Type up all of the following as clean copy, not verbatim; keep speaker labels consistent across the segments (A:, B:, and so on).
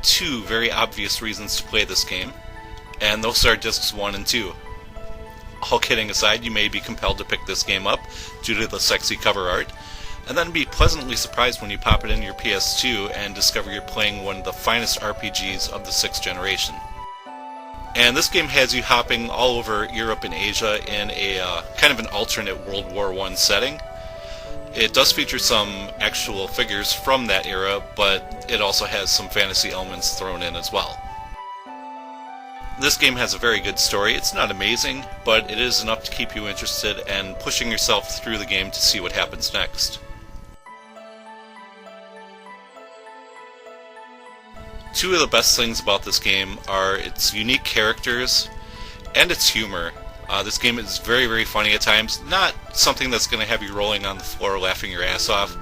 A: two very obvious reasons to play this game, and those are discs 1 and 2. All kidding aside, you may be compelled to pick this game up due to the sexy cover art, and then be pleasantly surprised when you pop it in your PS2 and discover you're playing one of the finest RPGs of the 6th generation. And this game has you hopping all over Europe and Asia in a kind of an alternate World War I setting. It does feature some actual figures from that era, but it also has some fantasy elements thrown in as well. This game has a very good story. It's not amazing, but it is enough to keep you interested and pushing yourself through the game to see what happens next. Two of the best things about this game are its unique characters and its humor. This game is very, very funny at times. Not something that's going to have you rolling on the floor laughing your ass off,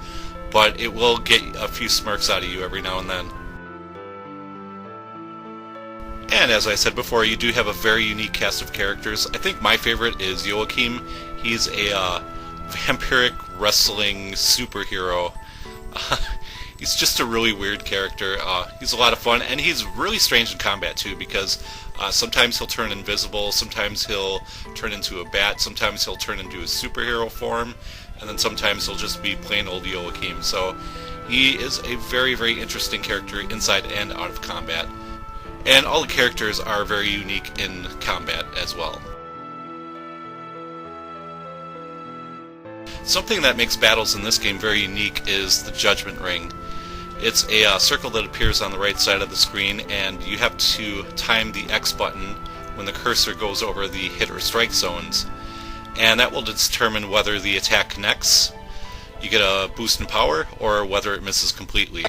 A: but it will get a few smirks out of you every now and then. And as I said before, you do have a very unique cast of characters. I think my favorite is Joachim. He's a vampiric wrestling superhero. He's just a really weird character. He's a lot of fun, and he's really strange in combat too, because sometimes he'll turn invisible, sometimes he'll turn into a bat, sometimes he'll turn into a superhero form, and then sometimes he'll just be plain old Joachim. So he is a very, very interesting character inside and out of combat. And all the characters are very unique in combat as well. Something that makes battles in this game very unique is the Judgment Ring. It's a circle that appears on the right side of the screen, and you have to time the X button when the cursor goes over the hit or strike zones. And that will determine whether the attack connects, you get a boost in power, or whether it misses completely.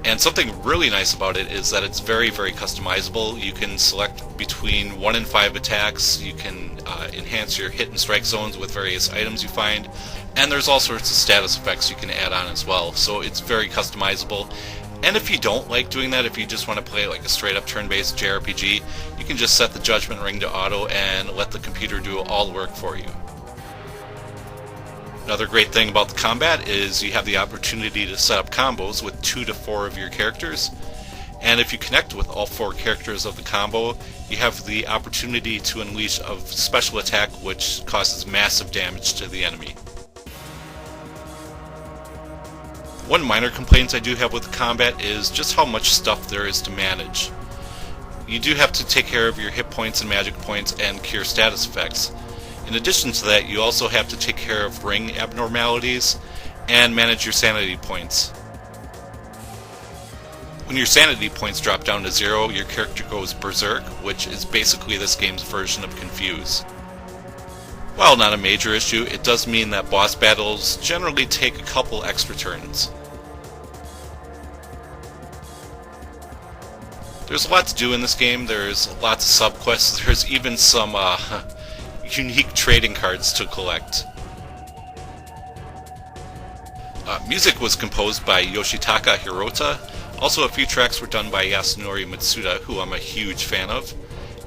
A: And something really nice about it is that it's very, very customizable. You can select between 1 and 5 attacks, you can enhance your hit and strike zones with various items you find, and there's all sorts of status effects you can add on as well, so it's very customizable. And if you don't like doing that, if you just want to play like a straight up turn-based JRPG, you can just set the Judgment Ring to auto and let the computer do all the work for you. Another great thing about the combat is you have the opportunity to set up combos with 2 to 4 of your characters, and if you connect with all 4 characters of the combo, you have the opportunity to unleash a special attack which causes massive damage to the enemy. One minor complaint I do have with the combat is just how much stuff there is to manage. You do have to take care of your hit points and magic points and cure status effects. In addition to that, you also have to take care of ring abnormalities and manage your sanity points. When your sanity points drop down to 0, your character goes berserk, which is basically this game's version of Confuse. While not a major issue, it does mean that boss battles generally take a couple extra turns. There's a lot to do in this game. There's lots of subquests. There's even some unique trading cards to collect. Music was composed by Yoshitaka Hirota. Also, a few tracks were done by Yasunori Mitsuda, who I'm a huge fan of.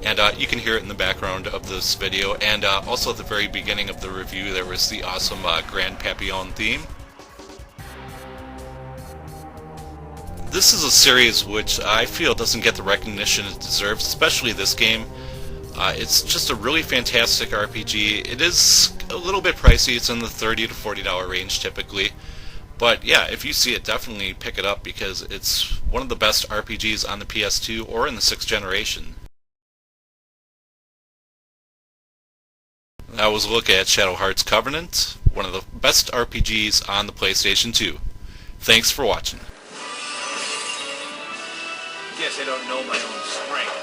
A: And you can hear it in the background of this video. And also at the very beginning of the review, there was the awesome Grand Papillon theme. This is a series which I feel doesn't get the recognition it deserves, especially this game. It's just a really fantastic RPG. It is a little bit pricey. It's in the $30 to $40 range typically. But yeah, if you see it, definitely pick it up because it's one of the best RPGs on the PS2 or in the 6th generation. That was a look at Shadow Heart's Covenant, one of the best RPGs on the PlayStation 2. Thanks for watching.
B: Guess I don't know my own strength.